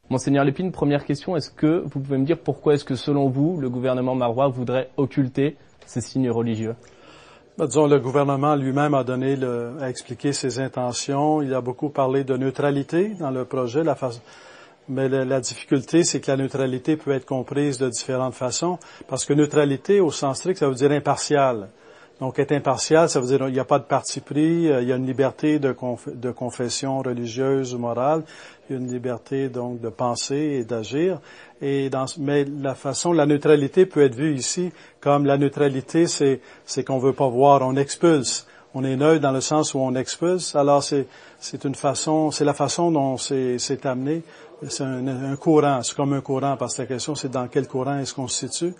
Monseigneur Lépine, première question, est-ce que vous pouvez me dire pourquoi est-ce que selon vous, le gouvernement marois voudrait occulter ces signes religieux? Disons, le gouvernement lui-même a expliqué ses intentions. Il a beaucoup parlé de neutralité dans le projet. Mais la difficulté, c'est que la neutralité peut être comprise de différentes façons. Parce que neutralité, au sens strict, ça veut dire impartial. Donc, être impartial, ça veut dire qu'il n'y a pas de parti pris, il y a une liberté de confession religieuse ou morale, il y a une liberté, donc, de penser et d'agir. Mais la neutralité peut être vue ici comme la neutralité, c'est qu'on veut pas voir, on expulse. On est neutre dans le sens où on expulse. Alors, c'est la façon dont c'est amené. C'est un courant, c'est comme un courant, parce que la question, c'est dans quel courant est-ce qu'on se situe.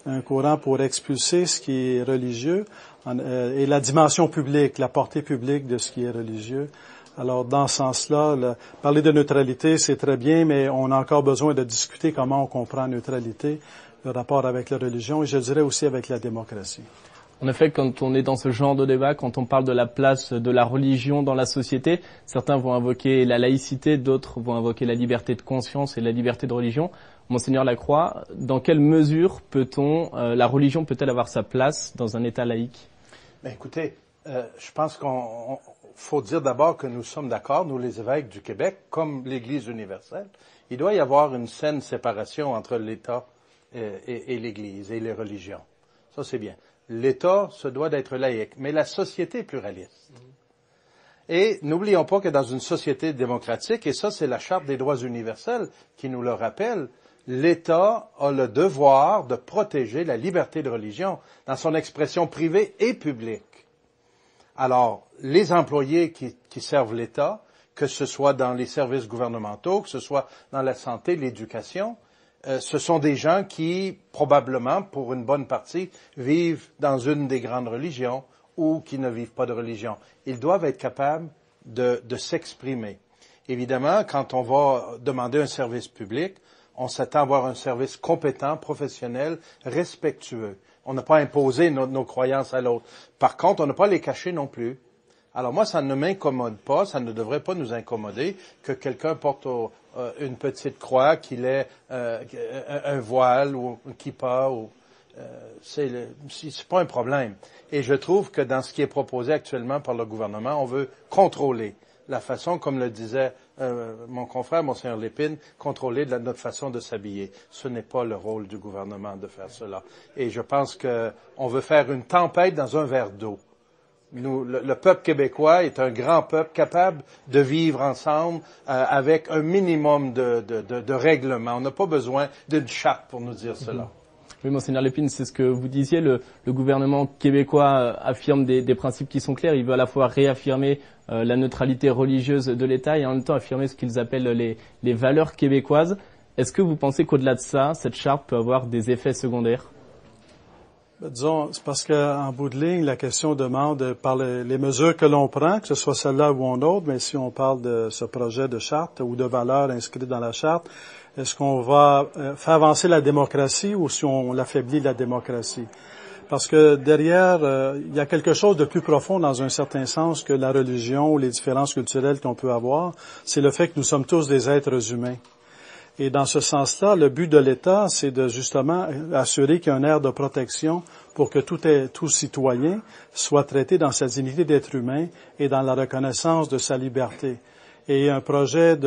Un courant pour expulser ce qui est religieux et la dimension publique, la portée publique de ce qui est religieux. Alors, dans ce sens-là, parler de neutralité, c'est très bien, mais on a encore besoin de discuter comment on comprend neutralité, le rapport avec la religion et je dirais aussi avec la démocratie. En effet, quand on est dans ce genre de débat, quand on parle de la place de la religion dans la société, certains vont invoquer la laïcité, d'autres vont invoquer la liberté de conscience et la liberté de religion. Monseigneur Lacroix, dans quelle mesure la religion peut-elle avoir sa place dans un État laïque? Écoutez, je pense qu'il faut dire d'abord que nous sommes d'accord, nous les évêques du Québec, comme l'Église universelle, il doit y avoir une saine séparation entre l'État et l'Église et les religions. Ça, c'est bien. L'État se doit d'être laïque, mais la société est pluraliste. Et n'oublions pas que dans une société démocratique, et ça c'est la Charte des droits universels qui nous le rappelle, l'État a le devoir de protéger la liberté de religion dans son expression privée et publique. Alors, les employés qui servent l'État, que ce soit dans les services gouvernementaux, que ce soit dans la santé, l'éducation, ce sont des gens qui, probablement, pour une bonne partie, vivent dans une des grandes religions ou qui ne vivent pas de religion. Ils doivent être capables de s'exprimer. Évidemment, quand on va demander un service public, on s'attend à avoir un service compétent, professionnel, respectueux. On n'a pas imposé nos croyances à l'autre. Par contre, on n'a pas à les cacher non plus. Alors moi, ça ne m'incommode pas, ça ne devrait pas nous incommoder que quelqu'un porte une petite croix, qu'il ait un voile ou un kippa. C'est pas un problème. Et je trouve que dans ce qui est proposé actuellement par le gouvernement, on veut contrôler la façon, comme le disait mon confrère, Monseigneur Lépine, contrôler notre façon de s'habiller. Ce n'est pas le rôle du gouvernement de faire cela. Et je pense qu'on veut faire une tempête dans un verre d'eau. Le peuple québécois est un grand peuple capable de vivre ensemble avec un minimum de règlements. On n'a pas besoin d'une charte pour nous dire cela. Oui, Monseigneur Lépine, c'est ce que vous disiez. Le gouvernement québécois affirme des principes qui sont clairs. Il veut à la fois réaffirmer la neutralité religieuse de l'État et en même temps affirmer ce qu'ils appellent les valeurs québécoises. Est-ce que vous pensez qu'au-delà de ça, cette charte peut avoir des effets secondaires? Disons, c'est parce qu'en bout de ligne, la question demande par les mesures que l'on prend, que ce soit celle-là ou une autre, mais si on parle de ce projet de charte ou de valeurs inscrites dans la charte, est-ce qu'on va faire avancer la démocratie ou si on affaiblit la démocratie? Parce que derrière, il y a quelque chose de plus profond dans un certain sens que la religion ou les différences culturelles qu'on peut avoir. C'est le fait que nous sommes tous des êtres humains. Et dans ce sens-là, le but de l'État, c'est de justement assurer qu'il y a un air de protection pour que tout citoyen soit traité dans sa dignité d'être humain et dans la reconnaissance de sa liberté. Et un projet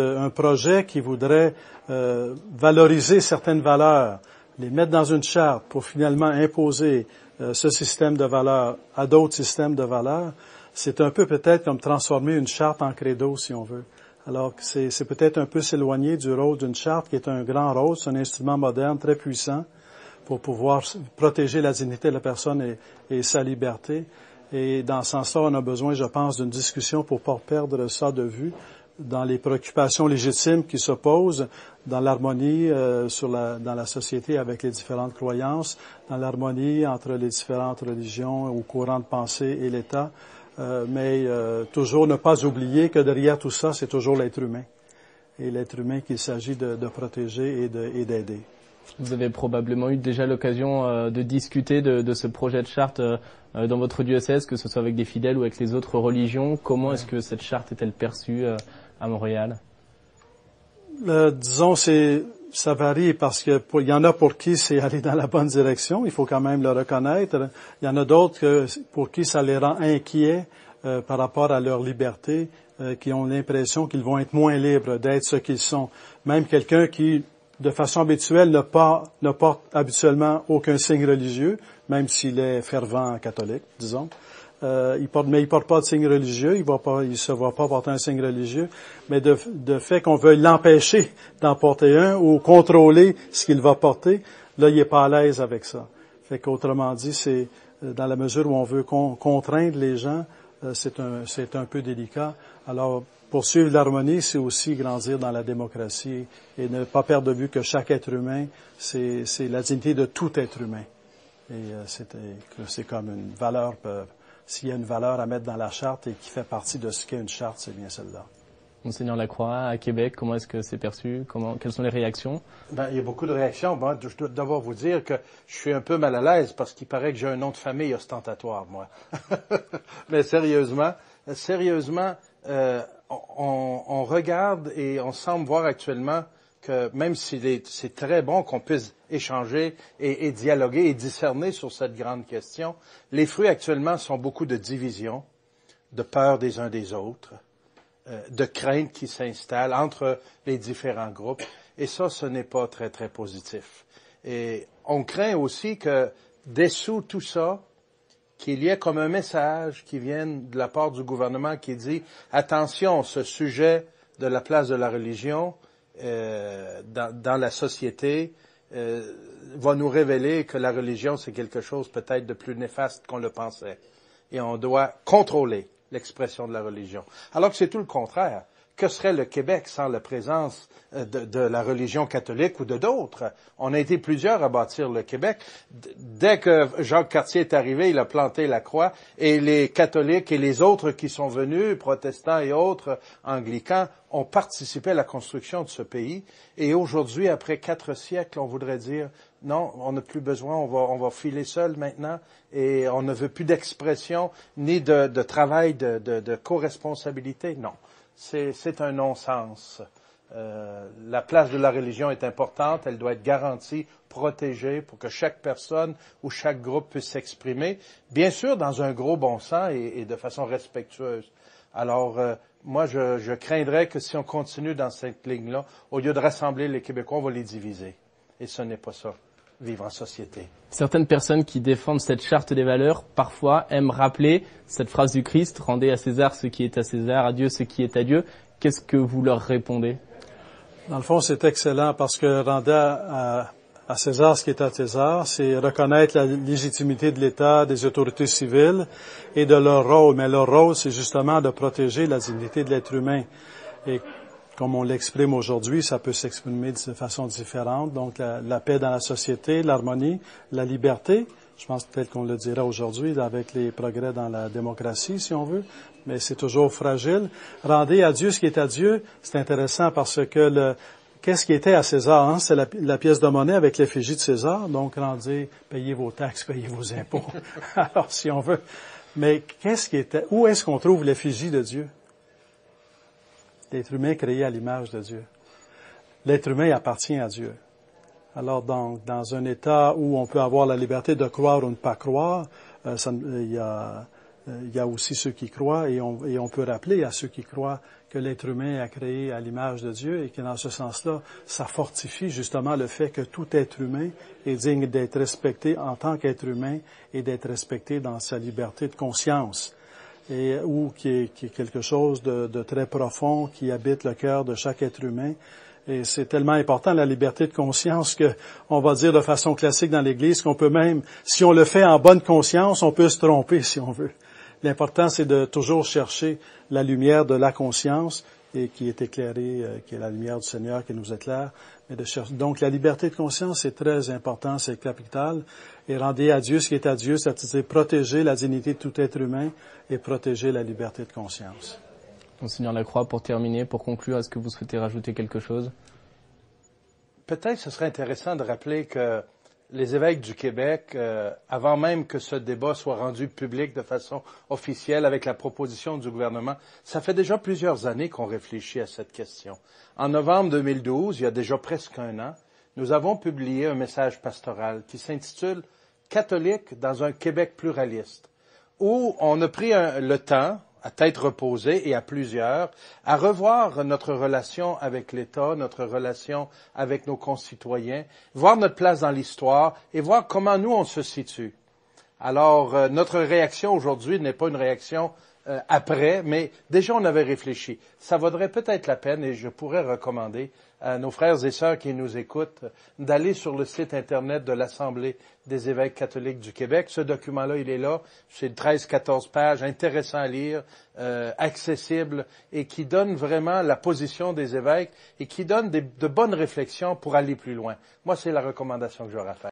qui voudrait valoriser certaines valeurs, les mettre dans une charte pour finalement imposer ce système de valeurs à d'autres systèmes de valeurs, c'est un peu peut-être comme transformer une charte en credo, si on veut. Alors que c'est peut-être un peu s'éloigner du rôle d'une charte qui est un grand rôle, c'est un instrument moderne très puissant pour pouvoir protéger la dignité de la personne et sa liberté. Et dans ce sens-là, on a besoin, je pense, d'une discussion pour pas perdre ça de vue dans les préoccupations légitimes qui se posent, dans l'harmonie dans la société avec les différentes croyances, dans l'harmonie entre les différentes religions ou courants de pensée et l'État. Mais toujours ne pas oublier que derrière tout ça, c'est toujours l'être humain. Et l'être humain qu'il s'agit de protéger et d'aider. Vous avez probablement eu déjà l'occasion de discuter de ce projet de charte dans votre diocèse, que ce soit avec des fidèles ou avec les autres religions. Comment est-ce que cette charte est-elle perçue à Montréal? Disons, ça varie parce que il y en a pour qui c'est aller dans la bonne direction. Il faut quand même le reconnaître. Il y en a d'autres pour qui ça les rend inquiets par rapport à leur liberté, qui ont l'impression qu'ils vont être moins libres d'être ce qu'ils sont. Même quelqu'un qui, de façon habituelle, ne porte habituellement aucun signe religieux, même s'il est fervent catholique, disons. Il porte pas de signe religieux, il se voit pas porter un signe religieux, mais de fait qu'on veuille l'empêcher d'en porter un ou contrôler ce qu'il va porter, là, il est pas à l'aise avec ça. Fait qu'autrement dit, c'est dans la mesure où on veut contraindre les gens, c'est un peu délicat. Alors, poursuivre l'harmonie, c'est aussi grandir dans la démocratie et ne pas perdre de vue que chaque être humain, c'est la dignité de tout être humain. Et c'est comme une valeur. S'il y a une valeur à mettre dans la charte et qui fait partie de ce qu'est une charte, c'est bien celle-là. Monseigneur Lacroix, à Québec, comment est-ce que c'est perçu? Quelles sont les réactions? Il y a beaucoup de réactions. Bon, je dois d'abord vous dire que je suis un peu mal à l'aise parce qu'il paraît que j'ai un nom de famille ostentatoire, moi. Mais sérieusement, on regarde et on semble voir actuellement que même si c'est très bon qu'on puisse échanger et dialoguer et discerner sur cette grande question, les fruits actuellement sont beaucoup de division, de peur des uns des autres, de crainte qui s'installe entre les différents groupes. Et ça, ce n'est pas très, très positif. Et on craint aussi que, dessous tout ça, qu'il y ait comme un message qui vienne de la part du gouvernement qui dit « Attention, ce sujet de la place de la religion dans la société va nous révéler que la religion, c'est quelque chose peut-être de plus néfaste qu'on le pensait. Et on doit contrôler l'expression de la religion. » Alors que c'est tout le contraire. Que serait le Québec sans la présence de la religion catholique ou de d'autres? On a été plusieurs à bâtir le Québec. Dès que Jacques Cartier est arrivé, il a planté la croix et les catholiques et les autres qui sont venus, protestants et autres, anglicans, ont participé à la construction de ce pays. Et aujourd'hui, après 4 siècles, on voudrait dire non, on n'a plus besoin, on va filer seul maintenant et on ne veut plus d'expression ni de travail de co-responsabilité. Non. C'est un non-sens. La place de la religion est importante, elle doit être garantie, protégée pour que chaque personne ou chaque groupe puisse s'exprimer, bien sûr dans un gros bon sens et de façon respectueuse. Alors, moi, je craindrais que si on continue dans cette ligne-là, au lieu de rassembler les Québécois, on va les diviser. Et ce n'est pas ça, vivre en société. Certaines personnes qui défendent cette charte des valeurs, parfois, aiment rappeler cette phrase du Christ, « Rendez à César ce qui est à César, à Dieu ce qui est à Dieu ». Qu'est-ce que vous leur répondez? Dans le fond, c'est excellent parce que rendez à César ce qui est à César, c'est reconnaître la légitimité de l'État, des autorités civiles et de leur rôle. Mais leur rôle, c'est justement de protéger la dignité de l'être humain. Et comme on l'exprime aujourd'hui, ça peut s'exprimer de façon différente. Donc, la paix dans la société, l'harmonie, la liberté. Je pense peut-être qu'on le dira aujourd'hui avec les progrès dans la démocratie, si on veut, mais c'est toujours fragile. Rendez à Dieu ce qui est à Dieu, c'est intéressant parce que qu'est-ce qui était à César? Hein? C'est la pièce de monnaie avec l'effigie de César. Donc, rendez, payez vos taxes, payez vos impôts. Alors, si on veut. Mais qu'est-ce qui était? Où est-ce qu'on trouve l'effigie de Dieu? L'être humain créé à l'image de Dieu. L'être humain appartient à Dieu. Alors, dans un État où on peut avoir la liberté de croire ou ne pas croire, il y a aussi ceux qui croient et on peut rappeler à ceux qui croient que l'être humain est créé à l'image de Dieu et que dans ce sens-là, ça fortifie justement le fait que tout être humain est digne d'être respecté en tant qu'être humain et d'être respecté dans sa liberté de conscience. Ou qui est quelque chose de très profond qui habite le cœur de chaque être humain. Et c'est tellement important, la liberté de conscience, que on va dire de façon classique dans l'Église qu'on peut même, si on le fait en bonne conscience, on peut se tromper si on veut. L'important, c'est de toujours chercher la lumière de la conscience et qui est éclairée, qui est la lumière du Seigneur qui nous éclaire. Donc, la liberté de conscience, c'est très important, c'est capital. Et rendez à Dieu ce qui est à Dieu, c'est-à-dire protéger la dignité de tout être humain et protéger la liberté de conscience. Monseigneur Lacroix, pour terminer, pour conclure, est-ce que vous souhaitez rajouter quelque chose? Peut-être ce serait intéressant de rappeler que les évêques du Québec, avant même que ce débat soit rendu public de façon officielle avec la proposition du gouvernement, ça fait déjà plusieurs années qu'on réfléchit à cette question. En novembre 2012, il y a déjà presque un an, nous avons publié un message pastoral qui s'intitule « Catholique dans un Québec pluraliste », où on a pris le temps, à tête reposée et à plusieurs, à revoir notre relation avec l'État, notre relation avec nos concitoyens, voir notre place dans l'histoire et voir comment nous on se situe. Alors, notre réaction aujourd'hui n'est pas une réaction après, mais déjà on avait réfléchi. Ça vaudrait peut-être la peine, et je pourrais recommander à nos frères et sœurs qui nous écoutent d'aller sur le site Internet de l'Assemblée des évêques catholiques du Québec. Ce document-là, il est là. C'est 13-14 pages, intéressant à lire, accessible, et qui donne vraiment la position des évêques et qui donne de bonnes réflexions pour aller plus loin. Moi, c'est la recommandation que j'aurais à faire.